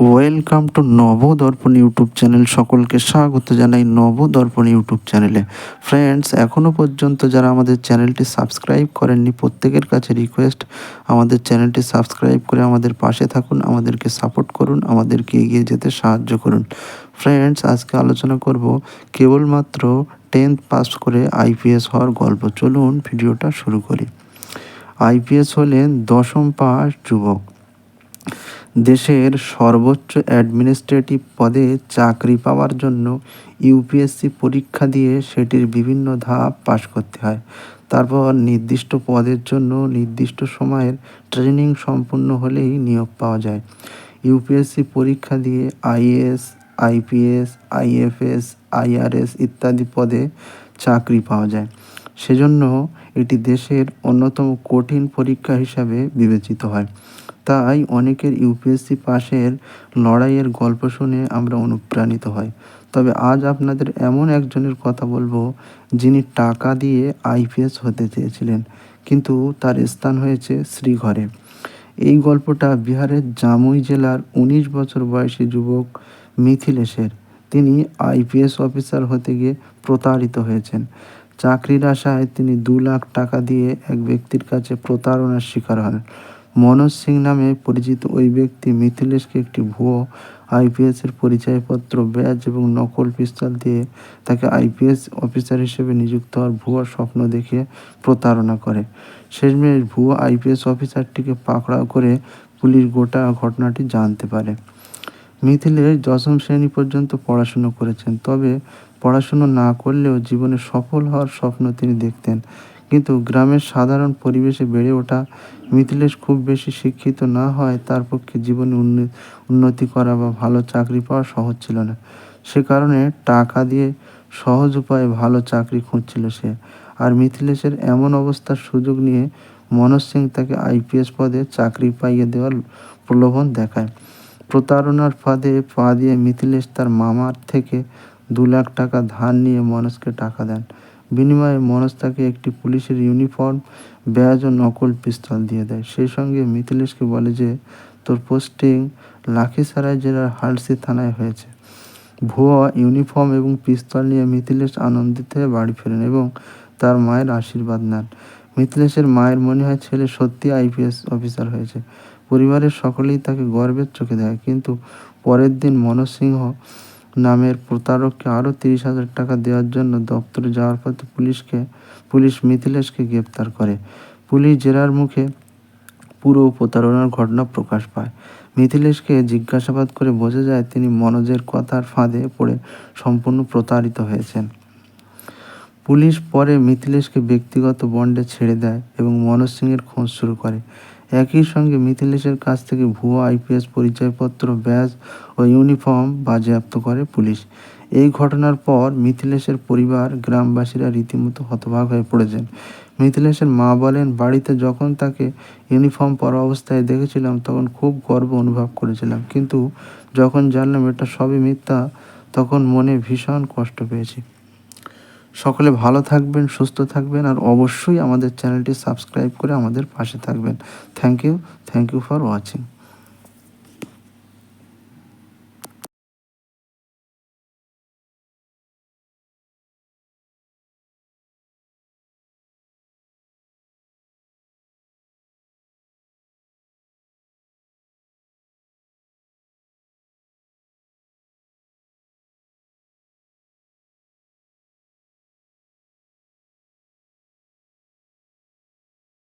Welcome to Nabadarpan YouTube channel. সকলকে স্বাগত জানাই নবদর্পণ ইউটিউব চ্যানেলে। ফ্রেন্ডস, এখনও পর্যন্ত যারা আমাদের চ্যানেলটি সাবস্ক্রাইব করেননি, প্রত্যেকের কাছে রিকোয়েস্ট, আমাদের চ্যানেলটি সাবস্ক্রাইব করে আমাদের পাশে থাকুন, আমাদেরকে সাপোর্ট করুন, আমাদেরকে এগিয়ে যেতে সাহায্য করুন। ফ্রেন্ডস, আজকে আলোচনা করব কেবলমাত্র 10th পাস করে আইপিএস হওয়ার গল্প। চলুন ভিডিওটা শুরু করি। আইপিএস হলেন 10ম পাস যুবক। দেশের সর্বোচ্চ অ্যাডমিনিস্ট্রেটিভ পদে চাকরি পাওয়ার জন্য ইউপিএসসি পরীক্ষা দিয়ে সেটির বিভিন্ন ধাপ পাশ করতে হয়। তারপর নির্দিষ্ট পদের জন্য নির্দিষ্ট সময়ের ট্রেনিং সম্পূর্ণ হলেই নিয়োগ পাওয়া যায়। ইউপিএসসি পরীক্ষা দিয়ে আইএএস, আইপিএস, আইএফএস, আইআরএস ইত্যাদি পদে চাকরি পাওয়া যায়। সেজন্য এটি দেশের অন্যতম কঠিন পরীক্ষা হিসাবে বিবেচিত হয়। তাই অনেকের ইউপিএসসি পাশের লড়াইয়ের গল্প শুনে আমরা অনুপ্রাণিত হই। তবে আজ আপনাদের এমন একজনের কথা বলবো, যিনি টাকা দিয়ে আইপিএস হতে চেয়েছিলেন, কিন্তু তার স্থান হয়েছে শ্রীঘরে। এই গল্পটা বিহারের জামুই জেলার 19 বছর বয়সী যুবক মিথিলেশের। তিনি আইপিএস অফিসার হতে গিয়ে প্রতারিত হয়েছেন। চাকরির আশায় তিনি 2 লাখ টাকা দিয়ে এক ব্যক্তির কাছে প্রতারণার শিকার হন। মনোজ সিং নামে পরিচিত ওই ব্যক্তি মিথিলেশকে একটি ভুয়ো আইপিএসের পরিচয়পত্র, ব্যাজ এবং নকল পিস্তল দিয়ে তাকে আইপিএস অফিসার হিসেবে নিযুক্ত হওয়ার ভুয়ো স্বপ্ন দেখিয়ে প্রতারণা করে। শেষমেশ ভুয়ো আইপিএস অফিসারটিকে পাকড়াও করে পুলিশ গোটা ঘটনাটি জানতে পারে। মিথিলেশ 10ম শ্রেণী পর্যন্ত পড়াশুনো করেছেন, তবে পড়াশুনো না করলেও জীবনে সফল হওয়ার স্বপ্ন তিনি দেখতেন। কিন্তু গ্রামের সাধারণ পরিবেশে বেড়ে ওঠা মিথিলেশ খুব বেশি শিক্ষিত না হয় তার পক্ষে জীবনে উন্নতি করা বা ভালো চাকরি পাওয়া সহজ ছিল না। সে কারণে টাকা দিয়ে সহজ উপায়ে ভালো চাকরি খুঁজছিল সে। আর মিথিলেশের এমন অবস্থার সুযোগ নিয়ে মনোজ সিং তাকে আইপিএস পদে চাকরি পাইয়ে দেওয়ার প্রলোভন দেখায়। প্রতারণার ফাঁদে পা দিয়ে মিথিলেশ তার মামার থেকে 2 লাখ টাকা ধার নিয়ে মনোজকে টাকা দেন। বিনিময়ে মনোজ তাকে একটি পুলিশের ইউনিফর্ম, ব্যাজ ও নকল পিস্তল দিয়ে দেয়। সেই সঙ্গে মিথিলেশকে বলে যে তোর পোস্টিং লাখিসারাই জেলার হালসি থানায় হয়েছে। ভুয়া ইউনিফর্ম এবং পিস্তল নিয়ে মিথিলেশ আনন্দিত হয়ে বাড়ি ফেরেন এবং তার মায়ের আশীর্বাদ নেন। মিথিলেশের মায়ের মনে হয় ছেলে সত্যি আইপিএস অফিসার হয়েছে। পরিবারের সকলেই তাকে গর্বের চোখে দেখে। কিন্তু পরের দিন মনোজ সিংহ নামের প্রতারককে আরও 30,000 টাকা দেওয়ার জন্য দপ্তরে যাওয়ার পথে পুলিশ মিথিলেশকে গ্রেপ্তার করে। পুলিশ জেরার মুখে পুরো প্রতারণার ঘটনা প্রকাশ পায়। মিথিলেশকে জিজ্ঞাসাবাদ করে বোঝা যায় তিনি মনোজের কথার ফাঁদে পড়ে সম্পূর্ণ প্রতারিত হয়েছেন। পুলিশ পরে মিথিলেশকে ব্যক্তিগত বন্ডে ছেড়ে দেয় এবং মনোজ সিংয়ের খোঁজ শুরু করে। একই সঙ্গে মিথিলেশের কাছ থেকে ভুয়ো আইপিএস পরিচয়পত্র, ব্যাজ ও ইউনিফর্ম বাজেয়াপ্ত করে পুলিশ। এই ঘটনার পর মিথিলেশের পরিবার, গ্রামবাসীরা রীতিমতো হতবাক হয়ে পড়েছেন। মিথিলেশের মা বলেন, বাড়িতে যখন তাকে ইউনিফর্ম পরা অবস্থায় দেখেছিলাম তখন খুব গর্ব অনুভব করেছিলাম, কিন্তু যখন জানলাম এটা সবই মিথ্যা তখন মনে ভীষণ কষ্ট পেয়েছি। সকলে ভালো থাকবেন, সুস্থ থাকবেন, আর অবশ্যই আমাদের চ্যানেলটি সাবস্ক্রাইব করে আমাদের পাশে থাকবেন। Thank you for watching.